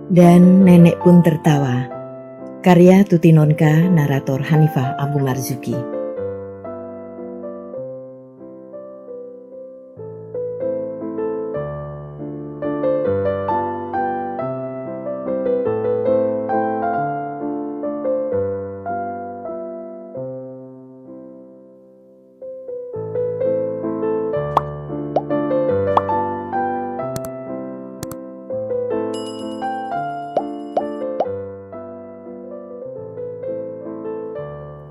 Dan nenek pun tertawa. Karya Tuti Nonka, narator Hanifah Abu Marzuki.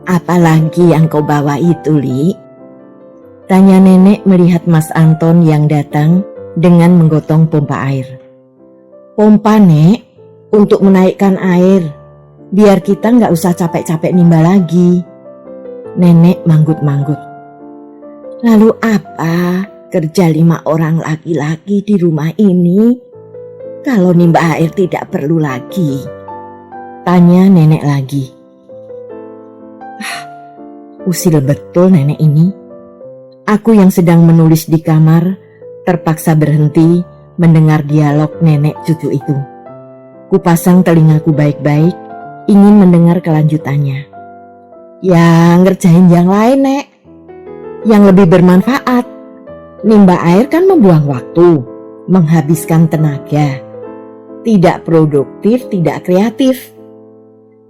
"Apalagi yang kau bawa itu, Li?" tanya nenek melihat Mas Anton yang datang dengan menggotong pompa air. "Pompa, Nek, untuk menaikkan air, biar kita nggak usah capek-capek nimba lagi." Nenek manggut-manggut. "Lalu apa kerja 5 orang laki-laki di rumah ini kalau nimba air tidak perlu lagi?" tanya nenek lagi. Usil betul nenek ini. Aku yang sedang menulis di kamar terpaksa berhenti mendengar dialog nenek cucu itu. Kupasang telingaku baik-baik, ingin mendengar kelanjutannya. "Ya ngerjain yang lain, Nek, yang lebih bermanfaat. Nimba air kan membuang waktu, menghabiskan tenaga. Tidak produktif, tidak kreatif.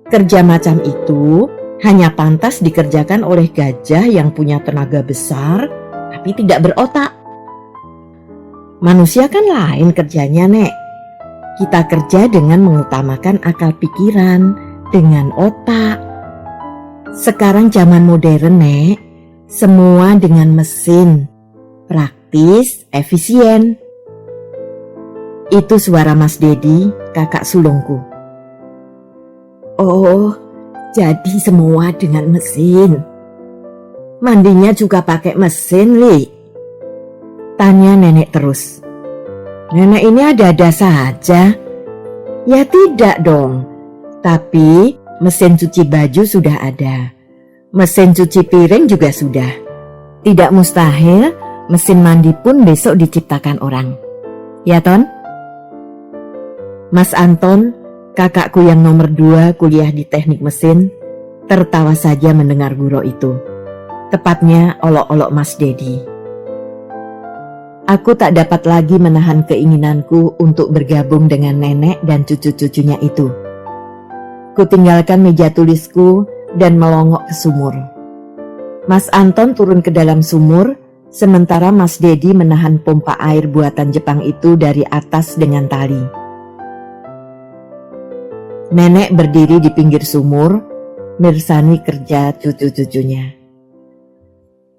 Kerja macam itu hanya pantas dikerjakan oleh gajah yang punya tenaga besar tapi tidak berotak. Manusia kan lain kerjanya, Nek. Kita kerja dengan mengutamakan akal pikiran dengan otak. Sekarang zaman modern, Nek. Semua dengan mesin. Praktis, efisien." Itu suara Mas Dedi, kakak sulungku. "Oh, jadi semua dengan mesin. Mandinya juga pakai mesin, Li?" tanya nenek terus. Nenek ini ada-ada saja. "Ya tidak dong, tapi mesin cuci baju sudah ada. Mesin cuci piring juga sudah. Tidak mustahil mesin mandi pun besok diciptakan orang. Ya, Ton?" Mas Anton, kakakku yang nomor 2 kuliah di teknik mesin, tertawa saja mendengar gurau itu. Tepatnya olok-olok Mas Dedi. Aku tak dapat lagi menahan keinginanku untuk bergabung dengan nenek dan cucu-cucunya itu. Kutinggalkan meja tulisku dan melongok ke sumur. Mas Anton turun ke dalam sumur, sementara Mas Dedi menahan pompa air buatan Jepang itu dari atas dengan tali. Nenek berdiri di pinggir sumur, mirsani kerja cucu-cucunya.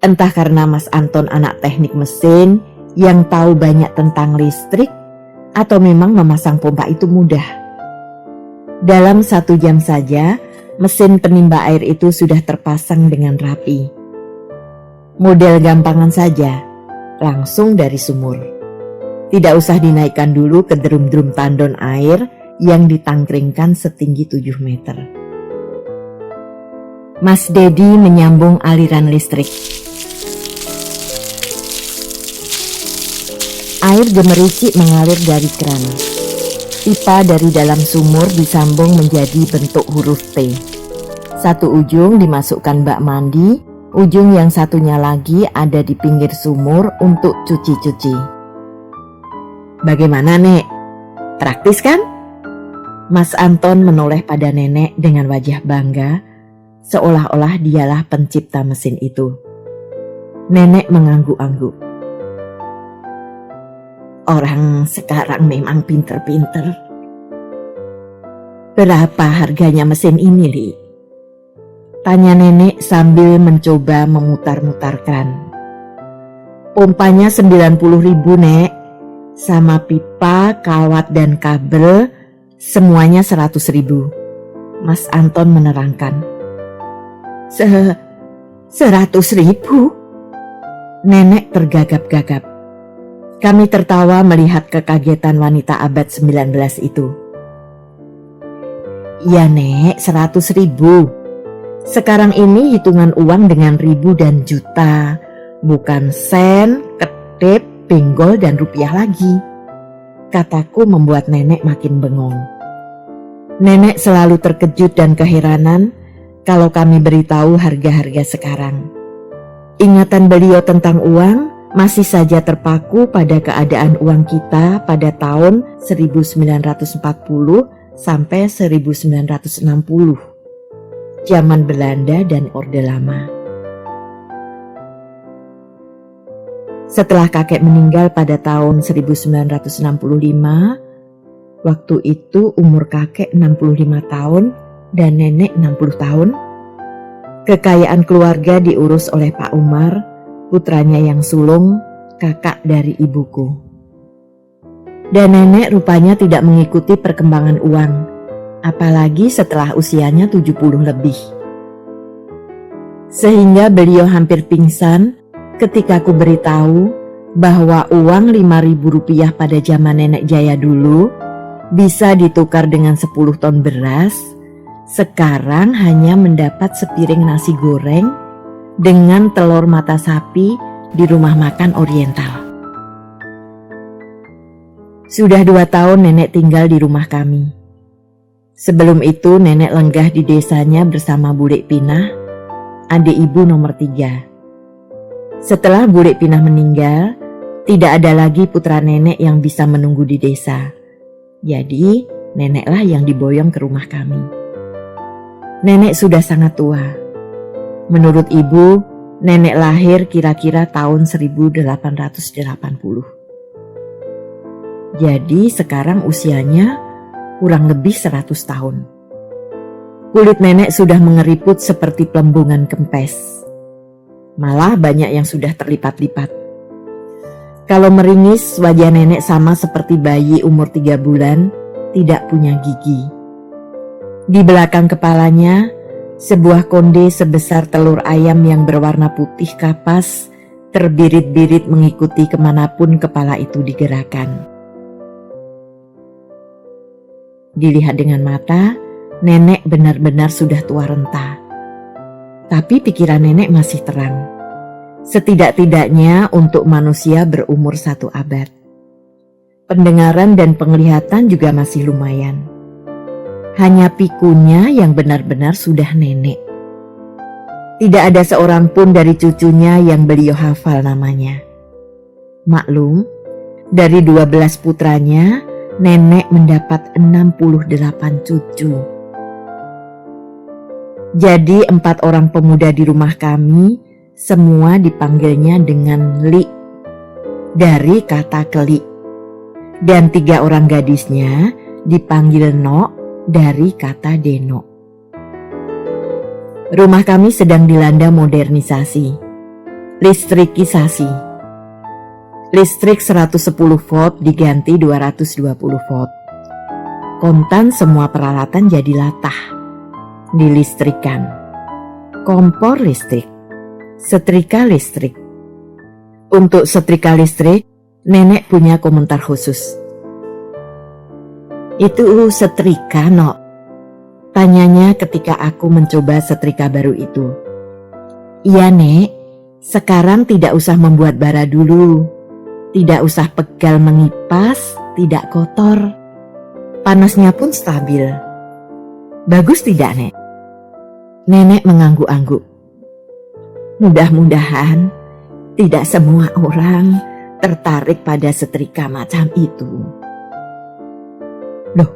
Entah karena Mas Anton anak teknik mesin yang tahu banyak tentang listrik, atau memang memasang pompa itu mudah. Dalam 1 jam saja, mesin penimba air itu sudah terpasang dengan rapi. Model gampangan saja, langsung dari sumur. Tidak usah dinaikkan dulu ke drum-drum tandon air yang ditangkringkan setinggi 7 meter. Mas Dedi menyambung aliran listrik. Air gemericik mengalir dari keran. Pipa dari dalam sumur disambung menjadi bentuk huruf T. Satu ujung dimasukkan bak mandi, ujung yang satunya lagi ada di pinggir sumur untuk cuci-cuci. "Bagaimana, Nek? Praktis kan?" Mas Anton menoleh pada nenek dengan wajah bangga, seolah-olah dialah pencipta mesin itu. Nenek mengangguk-angguk. "Orang sekarang memang pinter-pinter. Berapa harganya mesin ini, Li?" tanya nenek sambil mencoba memutar-mutar keran. "Pompanya 90.000, Nek. Sama pipa, kawat dan kabel, semuanya 100.000. Mas Anton menerangkan. 100.000? Nenek tergagap-gagap. Kami tertawa melihat kekagetan wanita abad 19 itu. "Ya, Nek, 100.000. Sekarang ini hitungan uang dengan ribu dan juta, bukan sen, ketip, pinggol dan rupiah lagi," kataku membuat nenek makin bengong. Nenek selalu terkejut dan keheranan kalau kami beritahu harga-harga sekarang. Ingatan beliau tentang uang masih saja terpaku pada keadaan uang kita pada tahun 1940 sampai 1960, zaman Belanda dan Orde Lama. Setelah kakek meninggal pada tahun 1965, waktu itu umur kakek 65 tahun dan nenek 60 tahun, kekayaan keluarga diurus oleh Pak Umar, putranya yang sulung, kakak dari ibuku. Dan nenek rupanya tidak mengikuti perkembangan uang, apalagi setelah usianya 70 lebih. Sehingga beliau hampir pingsan ketika aku beritahu bahwa uang Rp5.000 pada zaman nenek Jaya dulu bisa ditukar dengan 10 ton beras, sekarang hanya mendapat sepiring nasi goreng dengan telur mata sapi di rumah makan Oriental. Sudah 2 tahun nenek tinggal di rumah kami. Sebelum itu nenek lenggah di desanya bersama Bulek Pinah, adik ibu nomor 3. Setelah Bulek Pinah meninggal, tidak ada lagi putra nenek yang bisa menunggu di desa. Jadi neneklah yang diboyong ke rumah kami. Nenek sudah sangat tua. Menurut ibu, nenek lahir kira-kira tahun 1880. Jadi sekarang usianya kurang lebih 100 tahun. Kulit nenek sudah mengeriput seperti pelembungan kempes. Malah banyak yang sudah terlipat-lipat. Kalau meringis, wajah nenek sama seperti bayi umur 3 bulan, tidak punya gigi. Di belakang kepalanya, sebuah konde sebesar telur ayam yang berwarna putih kapas terbirit-birit mengikuti kemanapun kepala itu digerakkan. Dilihat dengan mata, nenek benar-benar sudah tua renta. Tapi pikiran nenek masih terang. Setidak-tidaknya untuk manusia berumur 1 abad. Pendengaran dan penglihatan juga masih lumayan. Hanya pikunya yang benar-benar sudah nenek. Tidak ada seorang pun dari cucunya yang beliau hafal namanya. Maklum, dari 12 putranya, nenek mendapat 68 cucu. Jadi 4 orang pemuda di rumah kami, semua dipanggilnya dengan Li, dari kata keli. Dan 3 orang gadisnya dipanggil Nok, dari kata Deno. Rumah kami sedang dilanda modernisasi, listrikisasi. Listrik 110 volt diganti 220 volt. Kontan semua peralatan jadi latah, dilistrikan. Kompor listrik, setrika listrik. Untuk setrika listrik, nenek punya komentar khusus. Itu setrika, Nok? Tanyanya ketika aku mencoba setrika baru itu. Iya, Nek. Sekarang tidak usah membuat bara dulu. Tidak usah pegal mengipas, tidak kotor. Panasnya pun stabil. Bagus tidak, Nek? Nenek mengangguk-angguk. Mudah-mudahan tidak semua orang tertarik pada setrika macam itu. Loh,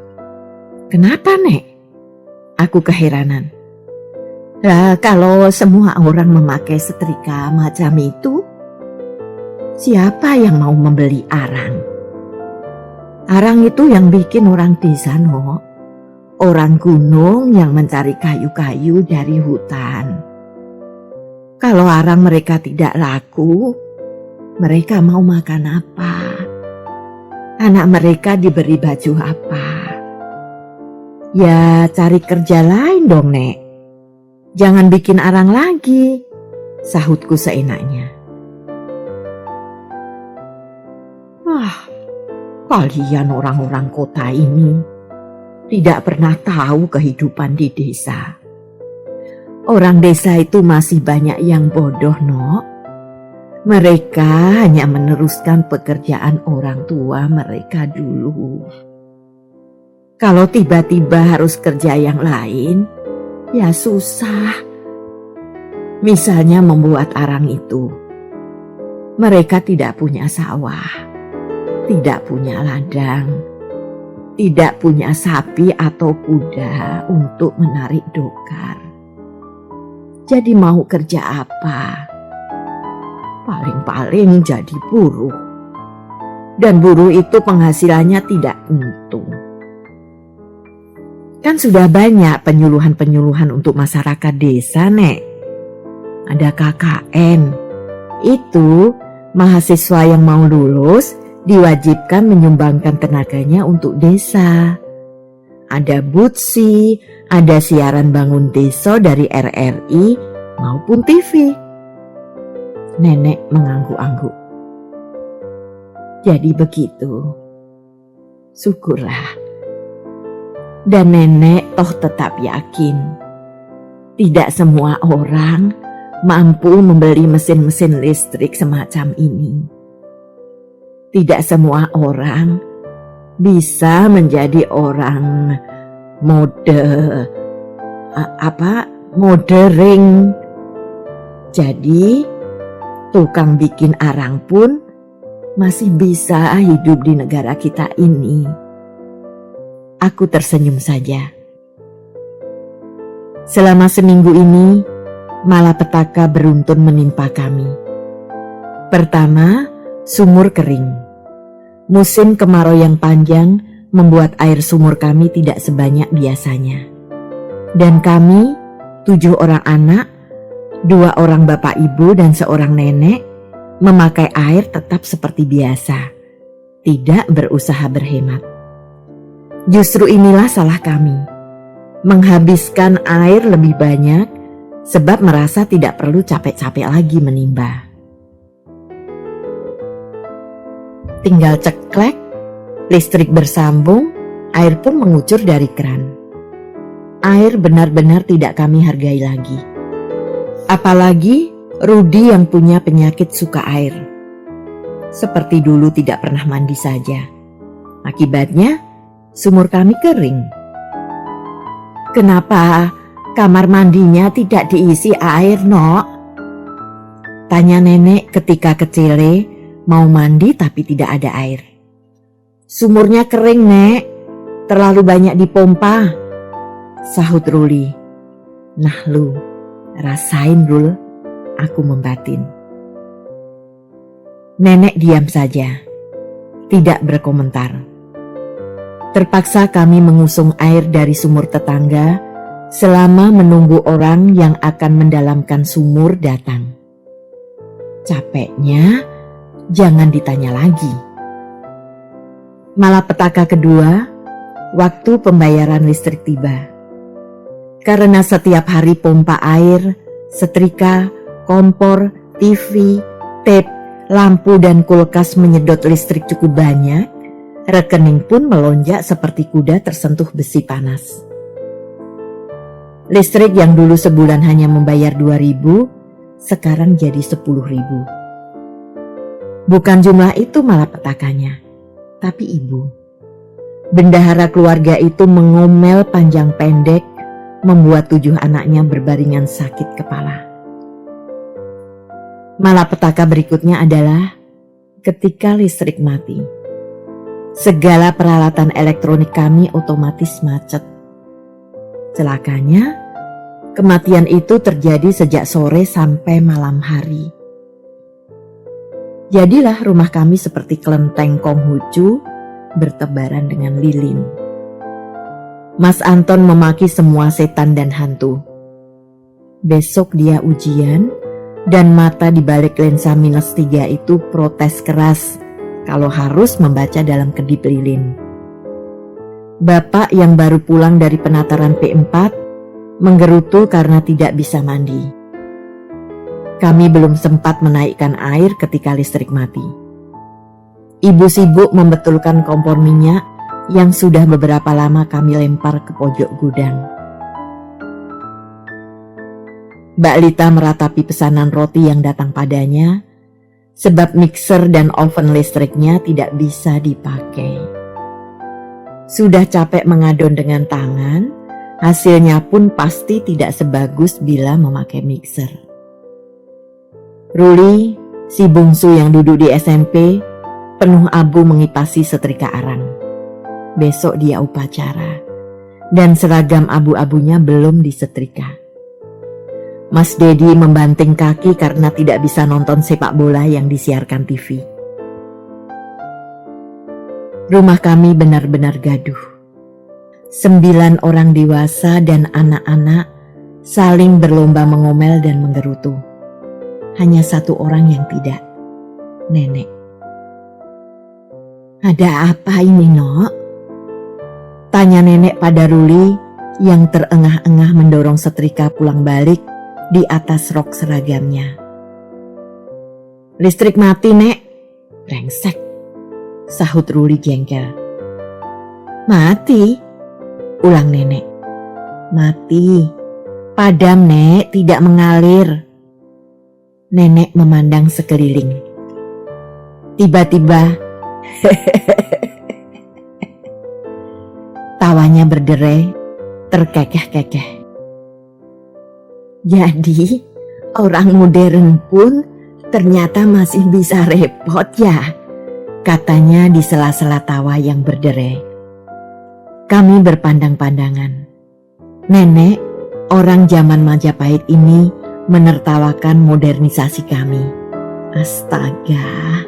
kenapa, Nek? Aku keheranan. Lah, kalau semua orang memakai setrika macam itu, siapa yang mau membeli arang? Arang itu yang bikin orang desa, Nok. Orang gunung yang mencari kayu-kayu dari hutan. Kalau arang mereka tidak laku, mereka mau makan apa? Anak mereka diberi baju apa? Ya cari kerja lain dong, Nek. Jangan bikin arang lagi, sahutku seenaknya. Wah, kalian orang-orang kota ini tidak pernah tahu kehidupan di desa. Orang desa itu masih banyak yang bodoh, Nok. Mereka hanya meneruskan pekerjaan orang tua mereka dulu. Kalau tiba-tiba harus kerja yang lain, ya susah. Misalnya membuat arang itu. Mereka tidak punya sawah, tidak punya ladang, tidak punya sapi atau kuda untuk menarik dokar. Jadi mau kerja apa? Paling-paling jadi buruh. Dan buruh itu penghasilannya tidak tentu. Kan sudah banyak penyuluhan-penyuluhan untuk masyarakat desa, Nek. Ada KKN. Itu mahasiswa yang mau lulus diwajibkan menyumbangkan tenaganya untuk desa. Ada Butsi, ada siaran bangun desa dari RRI maupun TV. Nenek mengangguk-angguk. Jadi begitu. Syukurlah. Dan nenek toh tetap yakin tidak semua orang mampu membeli mesin-mesin listrik semacam ini. Tidak semua orang bisa menjadi orang modering. Jadi tukang bikin arang pun masih bisa hidup di negara kita ini. Aku tersenyum saja. Selama seminggu ini, malapetaka beruntun menimpa kami. Pertama, sumur kering. Musim kemarau yang panjang membuat air sumur kami tidak sebanyak biasanya. Dan kami, 7 orang anak, 2 orang bapak ibu dan seorang nenek, memakai air tetap seperti biasa, tidak berusaha berhemat. Justru inilah salah kami, menghabiskan air lebih banyak sebab merasa tidak perlu capek-capek lagi menimba. Tinggal ceklek, listrik bersambung, air pun mengucur dari keran. Air benar-benar tidak kami hargai lagi. Apalagi Rudi yang punya penyakit suka air. Seperti dulu tidak pernah mandi saja. Akibatnya, sumur kami kering. Kenapa kamar mandinya tidak diisi air, Nok? Tanya nenek ketika kecile mau mandi tapi tidak ada air. Sumurnya kering, Nek. Terlalu banyak dipompa, sahut Ruli. Nah lu, rasain Rul, aku membatin. Nenek diam saja, tidak berkomentar. Terpaksa kami mengusung air dari sumur tetangga selama menunggu orang yang akan mendalamkan sumur datang. Capeknya jangan ditanya lagi. Malapetaka kedua, waktu pembayaran listrik tiba. Karena setiap hari pompa air, setrika, kompor, TV, tape, lampu dan kulkas menyedot listrik cukup banyak, rekening pun melonjak seperti kuda tersentuh besi panas. Listrik yang dulu sebulan hanya membayar 2.000, sekarang jadi 10.000. Bukan jumlah itu malapetakannya, tapi ibu. Bendahara keluarga itu mengomel panjang pendek, membuat 7 anaknya berbaringan sakit kepala. Malapetaka berikutnya adalah ketika listrik mati. Segala peralatan elektronik kami otomatis macet. Celakanya, kematian itu terjadi sejak sore sampai malam hari. Jadilah rumah kami seperti kelenteng Konghucu bertebaran dengan lilin. Mas Anton memaki semua setan dan hantu. Besok dia ujian dan mata di balik lensa -3 itu protes keras kalau harus membaca dalam kedip lilin. Bapak yang baru pulang dari penataran P4 menggerutu karena tidak bisa mandi. Kami belum sempat menaikkan air ketika listrik mati. Ibu sibuk membetulkan kompor minyak yang sudah beberapa lama kami lempar ke pojok gudang. Mbak Lita meratapi pesanan roti yang datang padanya, sebab mixer dan oven listriknya tidak bisa dipakai. Sudah capek mengadon dengan tangan, hasilnya pun pasti tidak sebagus bila memakai mixer. Ruli, si bungsu yang duduk di SMP, penuh abu mengipasi setrika arang. Besok dia upacara, dan seragam abu-abunya belum disetrika. Mas Dedi membanting kaki karena tidak bisa nonton sepak bola yang disiarkan TV. Rumah kami benar-benar gaduh. 9 orang dewasa dan anak-anak saling berlomba mengomel dan menggerutu. Hanya 1 orang yang tidak, nenek. "Ada apa ini, Nok?" tanya nenek pada Ruli yang terengah-engah mendorong setrika pulang balik di atas rok seragamnya. "Listrik mati, Nek." "Brengsek," sahut Ruli jengkel. "Mati?" ulang nenek. "Mati. Padam, Nek, tidak mengalir." Nenek memandang sekeliling. Tiba-tiba, tawanya berderai, terkekeh-kekeh. "Jadi, orang modern pun ternyata masih bisa repot ya?" katanya di sela-sela tawa yang berderai. Kami berpandang-pandangan. Nenek, orang zaman Majapahit ini, menertawakan modernisasi kami. Astaga.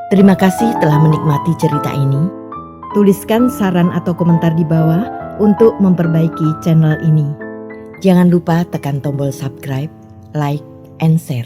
Terima kasih telah menikmati cerita ini. Tuliskan saran atau komentar di bawah untuk memperbaiki channel ini. Jangan lupa tekan tombol subscribe, like, and share.